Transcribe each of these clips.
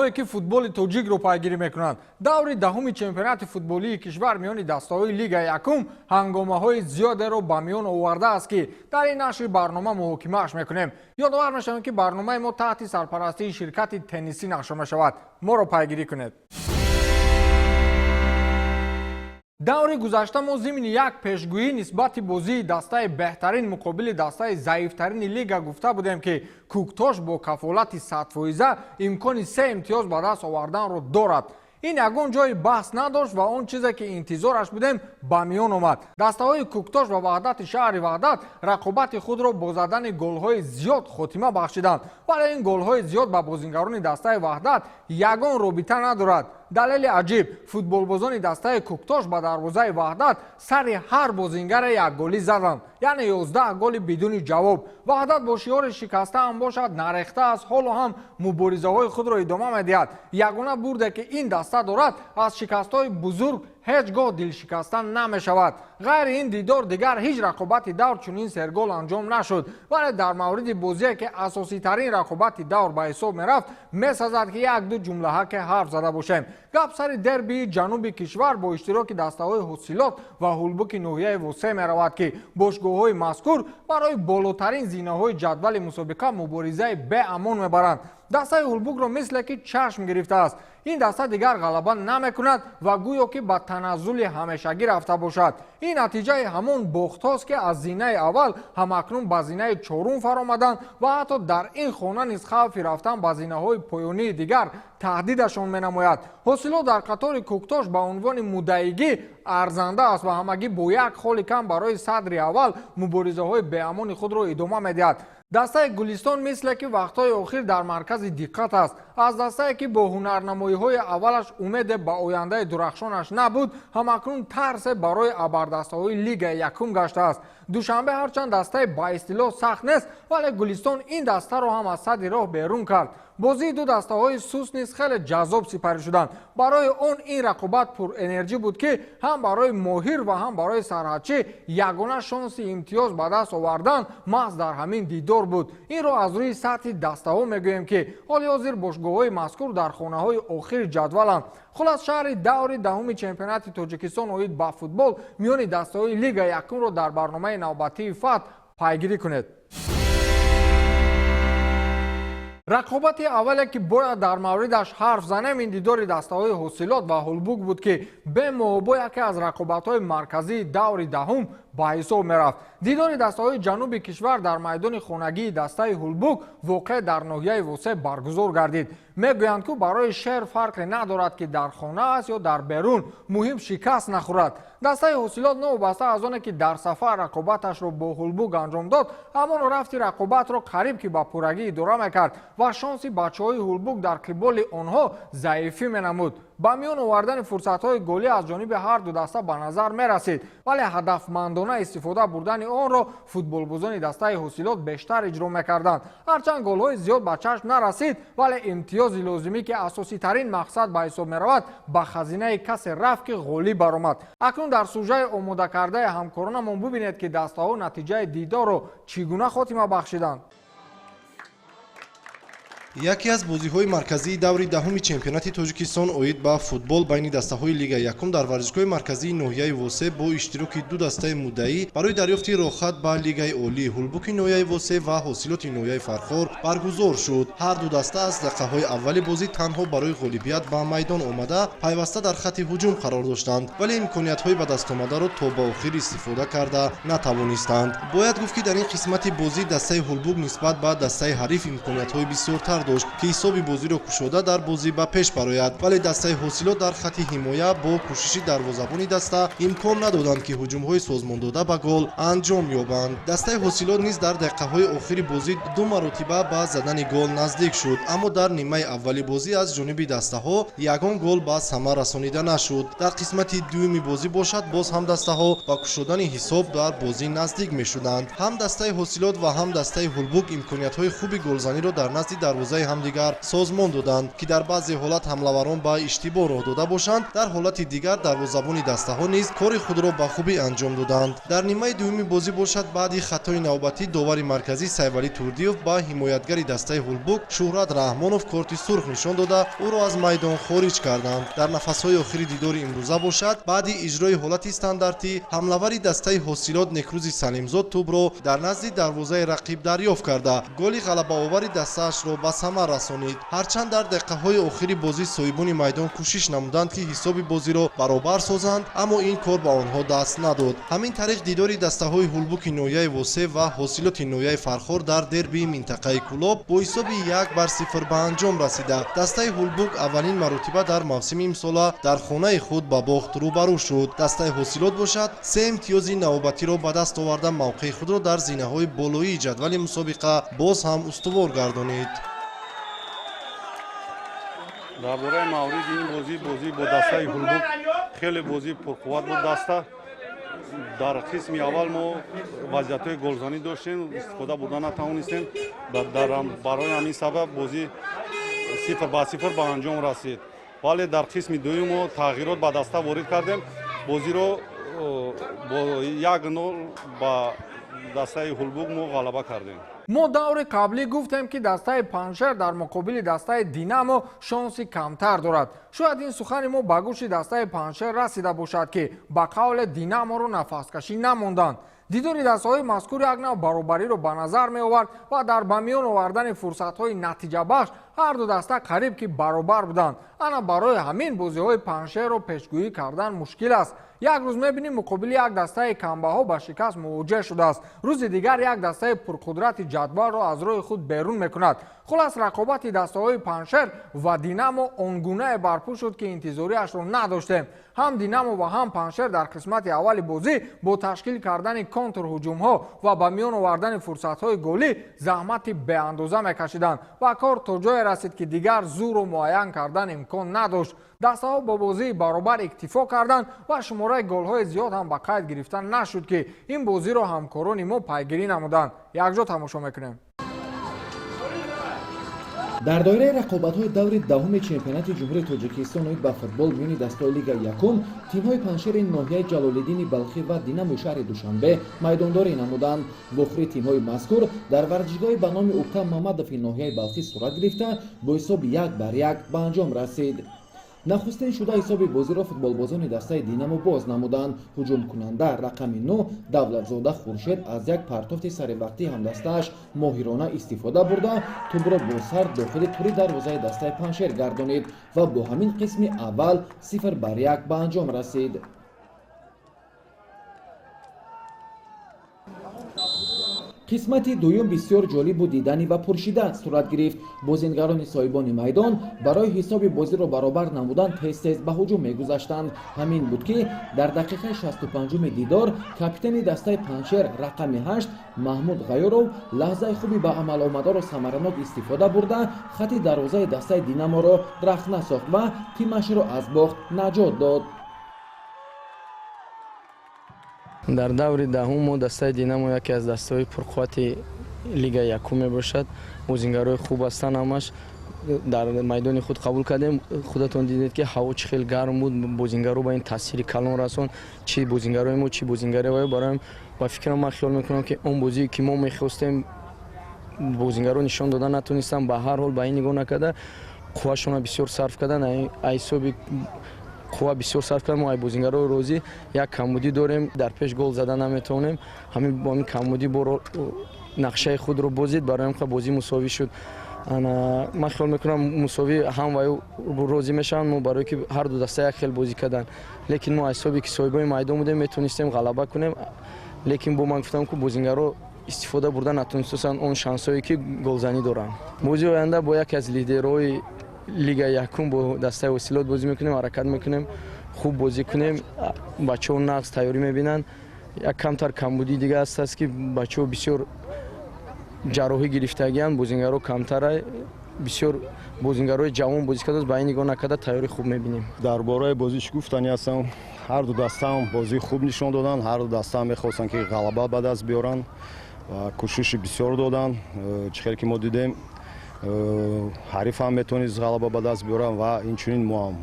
جوان‌هایی که فوتبال توجیک رو پیگیری میکنند. دور دهم چمپیونات فوتبالی کشور میان دسته‌های لیگ یکم هنگامه‌های زیادی رو به میان آورده است که در این نشر برنامه محاکمه‌اش میکنیم. یادآور میشویم که برنامه ما تحت سرپرستی شرکت تنیسی نشر میشود. ما رو پیگیری کنید. دور گذشته ما ضمن یک پیشگویی نسبت بازی دسته بهترین مقابل دسته ضعیفترین لیگ گفته بودیم که کوکتاش با کفالت 100% امکان 3 امتیاز به دست آوردن را دارد. این یگان جای بحث نداشت و آن چیزی که انتظارش بودیم به میان آمد. دسته های کوکتاش و وحدت شهر وحدت رقابت خود را با زدن گل های زیاد خاتمه بخشیدند، ولی این گل های زیاد به بازیگران دسته وحدت یگان رابطه ندارد. دلیل عجیب، فوتبال بازان دسته کوکتاش به دروازه وحدت سر هر بازیگر یک گلی زدند، یعنی 11 گل بدون جواب. وحدت با شعار شکسته هم باشد نرخته است، حالا هم مبارزه های خود را ادامه می‌دهد. یگانه برده که این دسته دارد از شکست های بزرگ هیچگاه دل شکستن نمی شود. غیر این دیدار دیگر هیچ رقابت دور چنین سرگل انجام نشد، ولی در مورد بازی که اساسی ترین رقابت دور به حساب می رفت می سازد که یک دو جمله که حرف زده باشیم. گپ سر دربی جنوب کشور با اشتراک دسته های حاصلات و هولبوک ناحیه وسه می رود که باشگاه های مذکور برای بالاترین زینه های جدول مسابقه مبارزه به امان می برند. دسته هولبوک را مثل که چشم گرفته است. این دسته دیگر غلبه نمی کند و گویا که به تنزل همیشگی رفته باشد. این نتیجه همون باخت است که از زینه اول همکنون به زینه چهارم فرآمدند و حتی در این خانه نیز خوف رفتن به زینه های پایانی دیگر تهدیدشان می نماید. حاصلات در قطار کوکتاش به عنوان مدعیگی ارزنده است و همگی با یک خال کم برای صدر اول مبارزه های به امان خود را ادامه می دهد. دسته گلستان مثل که وقتهای آخر در مرکز دقت است. از دسته که با هنرنمایی های اولش امید به آینده درخشانش نبود، همکنون ترس برای ابردسته های لیگ یکم گشته است. دوشنبه هرچند دسته با اصطلاح سخت نیست، ولی گلستان این دسته را هم از صد راه بیرون کرد. بازی دو دسته های سوس نیز خیلی جذاب سپری شدند. برای آن این رقابت پر انرژی بود که هم برای ماهر و هم برای سرحدچی یگانه شانس امتیاز به دست آوردن محض در همین دیدار بود. این را از روی سطح دسته ها میگوییم که حال حاضر باشگاه های مذکور در خانه های آخر جدولند. خلاص شهر دور دهم چمپیونات تاجیکستان اوید با فوتبال میان دسته های لیگ یکم را در برنامه نوبتی فت پیگیری کنید. رقابت اولی که باید در موردش حرف زنیم این دیدار دسته های حاصلات و هولبوک بود که به محابا یکی از رقابت های مرکزی دور دهم با حساب می رفت. دیدار دسته های جنوب کشور در میدان خانگی دسته هولبوک واقع در ناحیه وسه برگزار گردید. میگویند که برای شهر فرق ندارد که در خانه است یا در بیرون، مهم شکست نخورد. دسته حاصلات نوبسته از آنه که در سفر رقابتش را با هولبوک انجام داد، اما رفت رقابت را قریب که به پورگی اداره میکرد و شانس بچه‌های هولبوک در قبال آنها ضعیفی می‌نمود. با میان آوردن فرصت‌های گلی از جانب هر دو دسته به نظر می‌رسید، ولی هدفمندانه استفاده بردن آن را فوتبال بازان دسته حاصلات بیشتر اجرا می‌کردند. هرچند گل‌های زیاد به چشم نرسید، ولی امتیاز لازمی که اساسی ترین مقصد به حساب می‌رود به خزینه کس رفت که غالیب برآمد. اکنون در سوژه آماده کرده همکارانمان ببینید که دسته‌ها نتیجه دیدار را چگونه خاتمه بخشیدند. یکی از بازی‌های مرکزی دوری دهم چمپیونات تاجیکستان اوید با فوتبال بین دسته‌های لیگ یکم در ورزشگاه مرکزی ناحیه وسه با اشتراک دو دسته مدعی برای دریافت راهخط به لیگ عالی هولبوک ناحیه وسه و حاصلات ناحیه فرخار برگزار شد. هر دو دسته از دقیقه‌های اول بازی تنها برای غالبیت به میدان آمده پیوسته در خط هجوم قرار داشتند، ولی امکانیت‌های به دست آمده را تا به آخر استفاده کرده نتوانستند. باید گفت که در این قسمت بازی دسته هولبوک نسبت به دسته حریف امکانیت‌های بسیارتر داشت که حساب بازی را کشوده در بازی به پیش برآید، ولی دسته حاصلات در خط حمایه با کوشش دروازه‌بان دسته امکان ندادند که هجوم‌های سازمان داده به گل انجام یابند. دسته حاصلات نیز در دقیقه‌های آخر بازی دو مرتبه به زدن گل نزدیک شد، اما در نیمه اولی بازی از جانب دسته‌ها یگان گل به ثمر رسانیده نشد. در قسمت دوم بازی باشد باز هم دسته‌ها با کشودن حساب در بازی نزدیک می‌شدند. هم دسته حاصلات و هم دسته هولبوک امکانیت‌های خوبی گلزنی را در نزد دروازه дарвозаи ҳамдигар созмон доданд ки дар баъзе ҳолат ҳамлаварон ба иштибоҳ роҳ дода бошанд. Дар ҳолати дигар дарвозабони дастаҳо низ кори худро ба хубӣ анҷом доданд. Дар нимаи дуюми бозӣ бошад баъди хатои навбатӣ довари марказӣ Сайвалӣ Турдиев ба ҳимоятгари дастаи Ҳулбук Шуҳрат Раҳмонов корти сурх нишон дода ӯро аз майдон хориҷ карданд. Дар нафасҳои охири дидори имрӯза бошад баъди иҷрои ҳолати стандартӣ ҳамлавари дастаи ҳосилот Некрӯзи Салимзод тӯбро дар назди дарвозаи рақиб дарёфт карда голи ғалабаовари дастаашро ба самар расонид. Ҳарчанд дар дақиқаҳои охири бозӣ соҳибони майдон кӯшиш намуданд ки ҳисоби бозиро баробар созанд, аммо ин кор ба онҳо даст надод. ҳамин тариқ дидори дастаҳои Ҳулбуки ноҳияи Восе ва ҳосилоти ноҳияи Фархор дар дербии минтақаи Кӯлоб бо ҳисоби 1-0 ба анҷом расида. Дастаи Ҳулбук аввалин маротиба дар мавсими имсола дар хонаи худ ба бохт рӯбарӯ шуд. Дастаи ҳосилот бошад 3 имтиёзи навбатиро ба даст оварда мавқеи худро дар зинаҳои болоии ҷадвали мусобиқа боз ҳам устувор гардонид. дар бораи мавриди ин бозӣ бо дастаи Ҳулбук хеле бозӣ пурқувват буд. даста дар қисми аввал мо вазъиятҳои голзанӣ доштем, истифода бурда натавонистем. Барои ҳамин сабаб бозӣ 0-0 ба анҷом расид. вале дар қисми дуюм мо тағйирот ба даста ворид кардем. бозиро бо 1-0 ба дастаи Ҳулбук мо ғалаба кардем. мо даври қаблӣ гуфтем ки дастаи Паншер дар муқобили дастаи Динамо шонси камтар дорад. шояд ин сухани мо ба гӯши дастаи Паншер расида бошад ки ба қавли Динаморо нафаскашӣ намонданд. дидори дастаҳои мазкур як нав баробариро ба назар меовард ва дар ба миён овардани фурсатҳои натиҷабахш ҳар ду даста қариб ки баробар буданд. ана барои ҳамин бозиҳои Паншерро пешгӯӣ кардан мушкил аст. як рӯз мебинем муқобили як дастаи камбаҳо ба шикаст мувоҷеҳ шудааст, рӯзи дигар як дастаи пурқудрати ҷадвалро аз роҳи худ берун мекунад. хулас рақобати дастаҳои Паншер ва Динамо он гунае барпӯ шуд ки интизориашро надоштем. ҳам Динамо ва ҳам Паншер дар қисмати аввали бозӣ бо ташкил кардани контрҳуҷумҳо ва ба миён овардани фурсатҳои голӣ заҳмати беандоза мекашиданд ва кор то ҷое расид ки дигар зӯру муайян кардан имкон надошт. дастаҳо бо бозии баробар иктифо карданд ва шумораи голҳои зиёд ҳам ба қайд гирифта нашуд ки ин бозиро ҳамкорони мо пайгирӣ намуданд. якҷо тамошо мекунем. дар доираи рақобатҳои даври даҳуми чемпионати ҷумҳурии Тоҷикистон оид ба футбол миёни дастаҳои Лигаи Якум, тимҳои Паншери ноҳияи Ҷалолиддини Балхӣ ва Динамои шаҳри Душанбе майдондорӣ намуданд. бохӯри тимҳои мазкур дар варзишгоҳи ба номи Уктам Мамадови ноҳияи Балхӣ сурат гирифта бо ҳисоби 1-1 ба анҷом расид. нахустин шуда ҳисоби бозиро футболбозони дастаи Динамо боз намуданд. ҳуҷумкунанда рақами 9 Давлатзода Хуршед аз як партофти саривақтии ҳамдастааш моҳирона истифода бурда тӯбро бо сар дохили тури дарвозаи дастаи Паншер гардонид ва бо ҳамин қисми аввал 0-1 ба анҷом расид. қисмати дуюм бисёр ҷолибу диданӣ ва пуршида сурат гирифт. бозингарони соҳибони майдон барои ҳисоби бозиро баробар намудан тез-тез ба ҳуҷум мегузаштанд. ҳамин буд ки дар дақиқаи 65-уми дидор капитани дастаи Паншер рақами 8 Маҳмуд Ғайёров лаҳзаи хуби ба амаломадору самаранок истифода бурда хати дарвозаи дастаи Динаморо рахна сохт ва тимашро аз бохт наҷот дод. дар даври даҳум мо дастаи Динамо яке аз дастаҳои пурқуввати Лигаи Якум мебошад. бозингарои хуб ҳастанд, ҳамаш дар майдони худ қабул кардем. худатон дидед ки ҳаво чӣ хел гарм буд, бозингаро ба ин таъсири калон расон. чӣ бозингарои мо чӣ бозингарои бароям ба фикрам ман хиёл мекунам ки он бозие ки мо мехостем бозингаро нишон дода натонистам. ба ҳар ҳол ба ин нигоҳ накарда қуввашона бисёр сарф кардан, ҳисоби қувва бисёр сарф кардем. мо ай бозингарои розӣ як камбудӣ дорем, дар пеш гол зада наметавонем. ҳамин бо ин камбудӣ бо нақшаи худро бозид, бароям ка бозӣ мусовӣ шуд. ман хиёл мекунам мусовӣ ҳам ва розӣ мешаванд, мо барое ки ҳар ду даста як хел бозӣ кардан. лекин мо ҳисоби ки соҳибони майдон будем метонистем ғалаба кунем. лекин бо ман гуфтам ки бозингаро истифода бурда натонистанд он шансое ки голзанӣ доранд. бозии оянда бо яке аз лидерҳои Лигаи Якум бо дастаи Ҳосилот бозӣ мекунем, ҳаракат мекунем, хуб бозӣ кунем. бачаҳо нағз тайёрӣ мебинанд. як камтар камбудӣ дига ҳастааст ки бачаҳо бисёр ҷарроҳӣ гирифтагианд, бозингаро камтара, бисёр бозингарои ҷавон бозӣ кардааст. ба ин нигоҳ накарда тайёрӣ хуб мебинем. дар бораи бозӣ чӣ гуфтанӣ ҳастам? ҳар ду дастаам бозии хуб нишон доданд, ҳар ду дастаам мехостанд ки ғалаба ба даст биёранд ва кӯшиши бисёр доданд. чӣ хел ки мо дидем ҳарифам метавонист ғалаба ба даст биёрам ва инчунин мо ҳам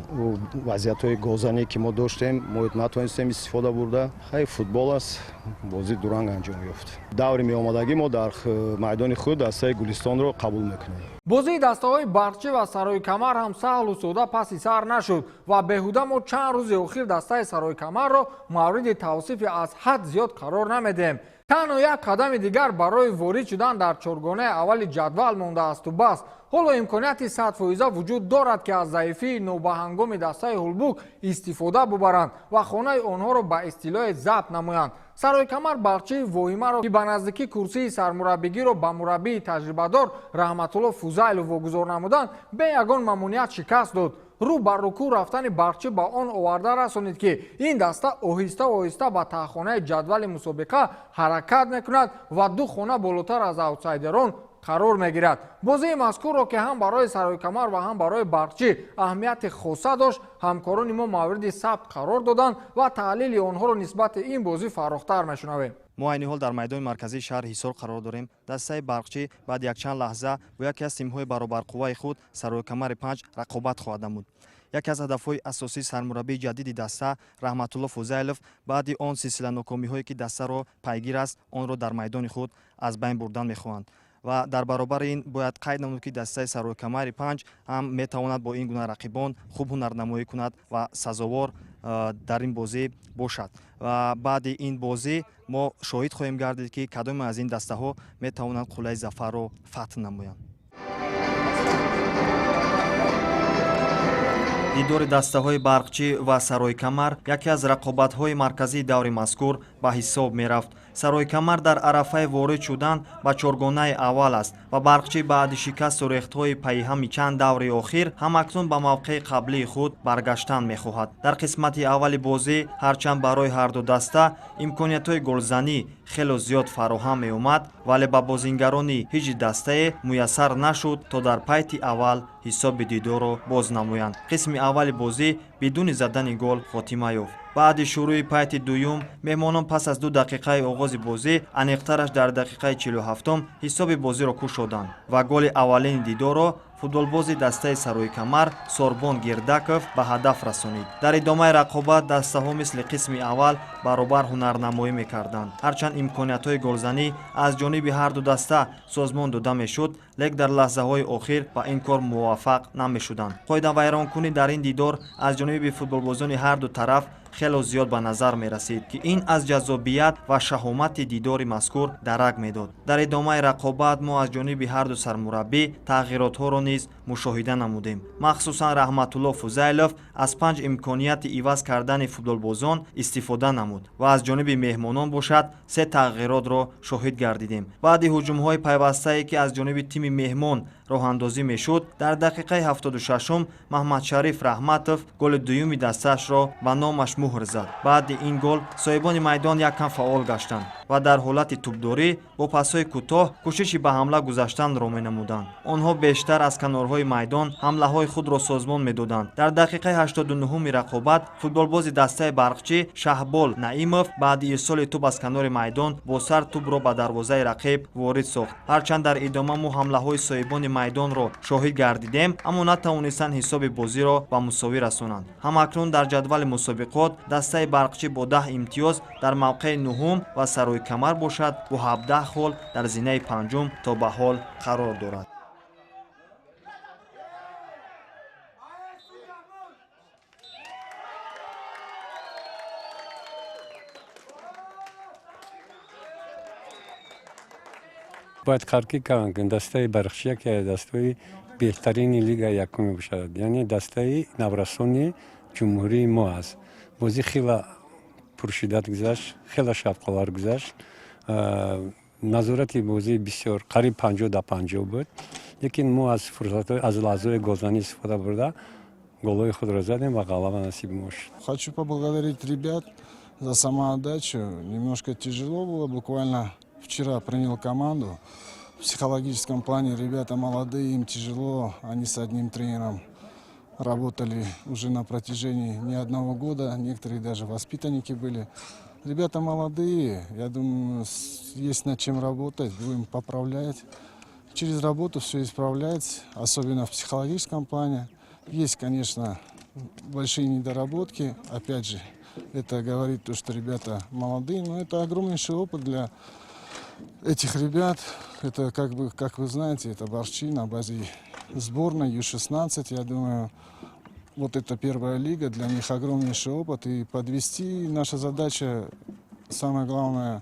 вазъиятҳои гозанӣ ки мо доштем мо натавонистем истифода бурда хай футбол аст бозӣ дуранг анҷом ёфт. даври меомадагӣ мо дар майдони худ дастаи гулистонро қабул мекунем. бозии дастаҳои барқчӣ ва сарои камар ҳам саҳлу сода паси сар нашуд ва беҳуда мо чанд рӯзи охир дастаи сарои камарро мавриди тавсифи аз ҳад зиёд қарор намедиҳем. танҳо як қадами дигар барои ворид шудан дар чоргонаи аввали ҷадвал мондаасту бас. ҳоло имконияти 100% вуҷуд дорад ки аз заифии нобаҳангоми дастаи ҳулбук истифода бубаранд ва хонаи онҳоро ба истилои забт намоянд. сарои камар барқчии воҳимаро ки ба наздикӣ курсии сармураббигиро ба мураббии таҷрибадор Раҳматулло Фузайлов вогузор намуданд бе ягон мамнуият шикаст дод. рӯ ба рукӯъ рафтани барқчӣ ба он оварда расонид ки ин даста оҳиста оҳиста ба таҳхонаи ҷадвали мусобиқа ҳаракат мекунад ва ду хона болотар аз аутсайдерон қарор мегирад. бозии мазкурро ки ҳам барои сарои камар ва ҳам барои барқчӣ аҳамияти хоса дошт, ҳамкорони мо мавриди сабт қарор доданд ва таҳлили онҳоро нисбати ин бозӣ фарохтар мешунавем. мо айни ҳол дар майдони марказии шаҳр ҳисор қарор дорем. дастаи барқчӣ баъди якчанд лаҳза бо яке аз тимҳои баробарқувваи худ сарои камари 5 рақобат хоҳад намуд. яке аз ҳадафҳои асосии сармураббии ҷадиди даста Раҳматулло Фузайлов баъди он силсила нокомиҳое ки дастаро пайгир аст онро дар майдони худ аз байн бурдан мехоҳанд ва дар баробари ин бояд қайд намуд ки дастаи сарои камари 5 ҳам метавонад бо ин гуна рақибон хуб ҳунарнамоӣ кунад ва сазовор дар ин бозӣ бошад. ва баъди ин бозӣ мо шоҳид хоҳем гардид ки кадоме аз ин дастаҳо метавонанд қуллаи зафарро фатҳ намоянд. дидори дастаҳои барқчӣ ва сарои камар яке аз рақобатҳои марказии даври мазкур ба ҳисоб мерафт. сарои камар дар арафаи ворид шудан ба чоргонаи аввал аст ва барқчӣ баъди шикасту рехтҳои пайҳами чанд даври охир ҳамакнун ба мавқеи қаблии худ баргаштан мехоҳад. дар қисмати аввали бозӣ ҳарчанд барои ҳарду даста имкониятҳои голзанӣ хело зиёд фароҳам меомад, вале ба бозингарони ҳеҷ дастае муяссар нашуд то дар пайти аввал ҳисоби дидорро боз намоянд. қисми аввали бозӣ бидуни задани гол хотима ёфт. баъди шурӯи пайти дуюм меҳмонон пас аз 2 дақиқаи оғози бозӣ аниқтараш дар дақиқаи 47 ҳисоби бозиро кушоданд ва голи аввалини дидорро футболбози дастаи сарои камар Сорбон Гердаков ба ҳадаф расонид. дар идомаи рақобат дастаҳо мисли қисми аввал баробар ҳунарнамоӣ мекарданд. ҳарчанд имкониятҳои голзанӣ аз ҷониби ҳарду даста созмон дода мешуд, лек дар лаҳзаҳои охир ба ин кор муваффақ намешуданд. қоидавайронкунӣ дар ин дидор аз ҷониби футболбозони ҳарду тараф хело зиёд ба назар мерасид ки ин аз ҷаззобият ва шаҳомати дидори мазкур дарак медод. дар идомаи рақобат мо аз ҷониби ҳарду сармураббӣ тағйиротҳоро низ мушоҳида намудем. махсусан Раҳматулло Фузайлов аз 5 имконияти иваз кардани футболбозон истифода намуд ва аз ҷониби меҳмонон бошад 3 тағйиротро шоҳид гардидем. баъди ҳуҷумҳои пайвастае ки аз ҷониби тими меҳмон роҳандозӣ мешуд, дар дақиқаи 76 Маҳмадшариф Раҳматов голи дуюми дастаашро ба номаш муҳр зад. баъди ин гол соҳибони майдон яккам фаъол гаштанд ва дар ҳолати тӯбдорӣ бо пасҳои кӯтоҳ кӯшиши ба ҳамла гузаштанро менамуданд. онҳо бештар аз канорҳои майдон ҳамлаҳои худро созмон медоданд. дар дақиқаи 89 рақобат футболбози дастаи барқчӣ Шаҳбол Наимов баъди ирсоли тӯб аз канори майдон бо сар тӯбро ба дарвозаи рақиб ворид сохт. ҳарчанд дар идома мо ҳамлаҳои соҳибони майдонро шоҳид гардидем, аммо натавонистанд ҳисоби бозиро ба мусовӣ расонанд. ҳамакнун дар ҷадвали мусобиқот дастаи барқчӣ бо 10 имтиёз дар мавқеи нуҳум ва сарои камар бошад бо 17 хол дар зинаи панҷум то ба ҳол қарор дорад. باید قرقی کنند که دسته برخشی که دسته بهترین لیگ یکم باشد، یعنی دسته نورسانی جمهوری ما است. بازی خیلی پرشدت گذشت، خیلی شفقالار گذشت. نظارت بازی بسیار قریب 50-50 بود، لیکن ما از فرصت از لحظه گلزنی استفاده برده голой худ را زدیم و غلبه نصیب ما شد. Хочу поблагодарить ребят за самоотдачу. Немножко тяжело было, буквально вчера принял команду. В психологическом плане ребята молодые, им тяжело. Они с одним тренером работали уже на протяжении не одного года. Некоторые даже воспитанники были. Ребята молодые. Я думаю, есть над чем работать. Будем поправлять. через работу все исправлять, особенно в психологическом плане. Есть, конечно, большие недоработки. Опять же, это говорит то, что ребята молодые, но это огромнейший опыт для этих ребят. Это, как вы знаете, это борщи на базе сборной Ю-16. Я думаю, вот это первая лига, для них огромнейший опыт. И подвести наша задача, самое главное,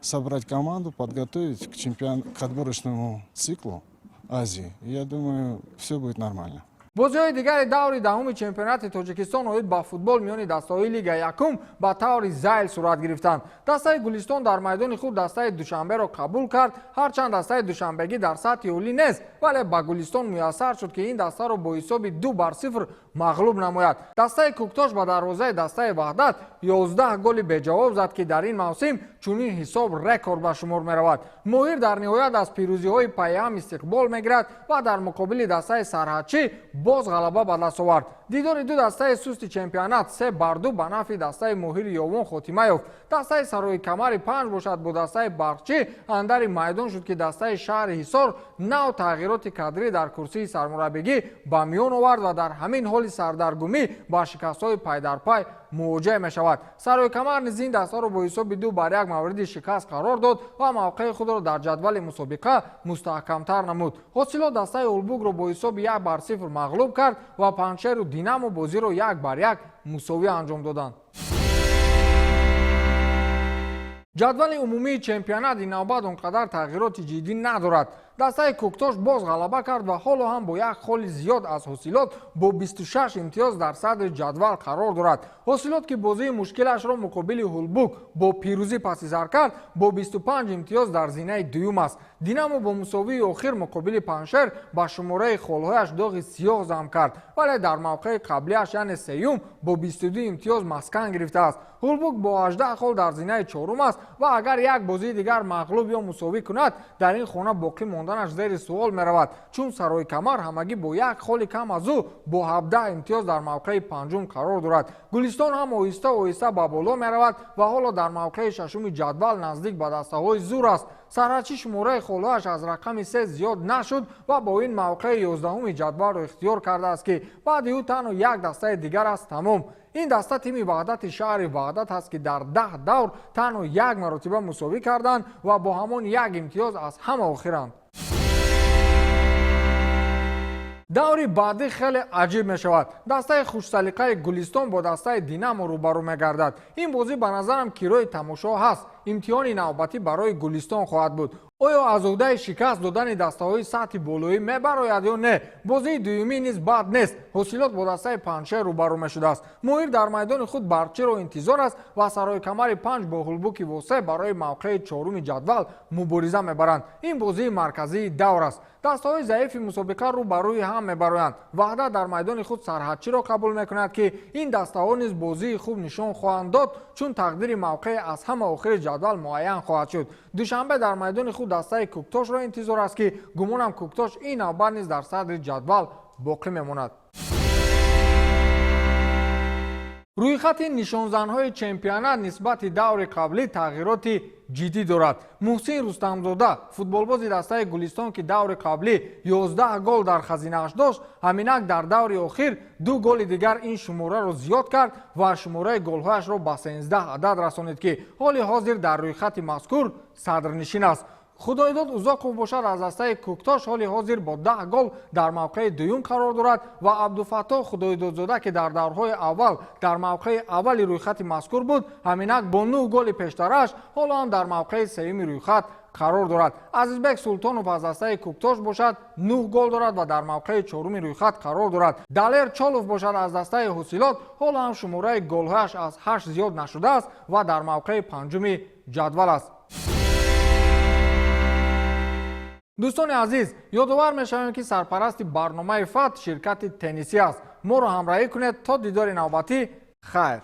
собрать команду, подготовить к отборочному циклу Азии. Я думаю, все будет нормально. бозиҳои дигари даври даҳуми чемпионати тоҷикистон оид ба футбол миёни дастаҳои лига якум ба таври зайл сурат гирифтанд. дастаи гулистон дар майдони худ дастаи душанберо қабул кард. ҳарчанд дастаи душанбегӣ дар сатҳи олӣ нест, вале ба гулистон муяссар шуд ки ин дастаро бо ҳисоби 2-0 мағлуб намояд. дастаи куктош ба дарвозаи дастаи ваҳдат 11 голи беҷавоб зад ки дар ин мавсим чунин ҳисоб рекорд ба шумор меравад. моҳир дар ниҳоят аз пирӯзиҳои пайҳам истиқбол мегирад ва дар муқобили дастаи сарҳадчӣ боз ғалаба ба даст овард. дидори ду дастаи сусти чемпионат 3-2 ба нафи дастаи моҳири ёвон хотима ёфт. дастаи сарои камари 5 бошад бо дастаи барқчӣ андари майдон шуд ки дастаи шаҳри ҳисор нав тағйироти кадрӣ дар курсии сармураббигӣ ба миён овард ва дар ҳамин ҳоли сардаргумӣ ба шикастҳои пайдарпай мувоҷеҳ мешавад. сарои камар низ ин дастаро бо ҳисоби 2-1 мавриди шикаст қарор дод ва мавқеи худро дар ҷадвали мусобиқа мустаҳкамтар намуд. ҳосилот дастаи улбугро бо ҳисоби 1-0 мағлуб кард ва паншеру динамо бозиро 1-1 мусовӣ анҷом доданд. ҷадвали умумии чемпионат ин навбат он қадар тағйироти ҷиддӣ надорад. дастаи куктош боз ғалаба кард ва ҳоло ҳам бо як холи зиёд аз ҳосилот бо 26 имтиёз дар садри ҷадвал қарор дорад. ҳосилот ки бозии мушкилашро муқобили ҳулбук бо пирӯзӣ пасизар кард бо 25 имтиёз дар зинаи дуюм аст. динамо бо мусовии охир муқобили паншер ба шумораи холҳояш доғи сиёҳ зам кард, вале дар мавқеи қаблияш яъне сеюм бо 22 имтиёз маскан гирифтааст. ҳулбук бо 18 хол дар зинаи чорум аст ва агар як бозии дигар мағлуб ё мусовӣ кунад дар ин хона боқӣ монданаш зери суол меравад, чун сарои камар ҳамагӣ бо як холи кам аз ӯ бо 17 имтиёз дар мавқеи панҷум қарор дорад. гулистон ҳам оҳиста оҳиста ба боло меравад ва ҳоло дар мавқеи шашуми ҷадвал наздик ба дастаҳои зур аст. сарҳадчӣ шумораи холҳояш аз рақами 3 зиёд нашуд ва бо ин мавқеи 11-уми ҷадвалро ихтиёр кардааст ки баъди ӯ танҳо як дастаи дигар аст тамом. ин даста тими ваҳдати шаҳри ваҳдат аст ки дар 10 давр танҳо як маротиба мусовӣ карданд ва бо ҳамон як имтиёз аз ҳама охиранд. даври баъдӣ хеле аҷиб мешавад. дастаи хушсалиқаи гулистон бо дастаи динамо рӯбарӯ мегардад. ин бозӣ ба назарам кирои тамошо ҳаст. имтиҳони навбатӣ барои гулистон хоҳад буд. оё аз уҳдаи шикаст додани дастаҳои сатҳи болоӣ мебарояд ё не? бозии дуюмӣ низ бад нест. ҳосилот бо дастаи паншер рӯбарӯ мешудааст. моҳир дар майдони худ барқчиро интизор аст ва сарои камари 5 бо ҳулбуки восе барои мавқеи чоруми ҷадвал мубориза мебаранд. ин бозии марказии давр аст. дастаҳои заифи мусобиқа рӯ ба рӯи ҳам мебароянд. ваҳдат дар майдони худ сарҳадчиро қабул мекунад ки ин дастаҳо низ бозии хуб нишон хоҳанд дод, чун тақдири мавқеи аз ҳама охири ҷадвал муайян хоҳад шуд. душанбе дар майдони худ дастаи куктошро интизор аст ки гумонам куктош ин навбат низ дар садри ҷадвал боқӣ мемонад. рӯйхати нишонзанҳои чемпионат нисбати даври қаблӣ тағйироти ҷиддӣ дорад. муҳсин рустамзода, футболбози дастаи гулистон ки даври қаблӣ 11 гол дар хазинааш дошт, ҳаминак дар даври охир 2 голи дигар ин шумораро зиёд кард ва шумораи голҳояшро ба 13 адад расонид ки ҳоли ҳозир дар рӯйхати мазкур садрнишин аст. худоидод узоқов бошад аз дастаи куктош ҳоли ҳозир бо 10 гол дар мавқеи дуюм қарор дорад ва абдуфаттоҳ худоидодзода ки дар даврҳои аввал дар мавқеи аввали рӯйхати мазкур буд, ҳаминак бо 9 голи пештараш ҳоло ҳам дар мавқеи сеюми рӯйхат қарор дорад. азизбек султонов аз дастаи куктош бошад 9 гол дорад ва дар мавқеи чоруми рӯйхат қарор дорад. далер чолов бошад аз дастаи ҳосилот, ҳоло ҳам шумораи голҳояш аз 8 зиёд нашудааст ва дар мавқеи панҷуми ҷадвал аст. дӯстони азиз, ёдовар мешавем ки сарпарасти барномаи ФАТ ширкати теннисӣ аст. моро ҳамроҳӣ кунед то дидори навбатӣ. хайр.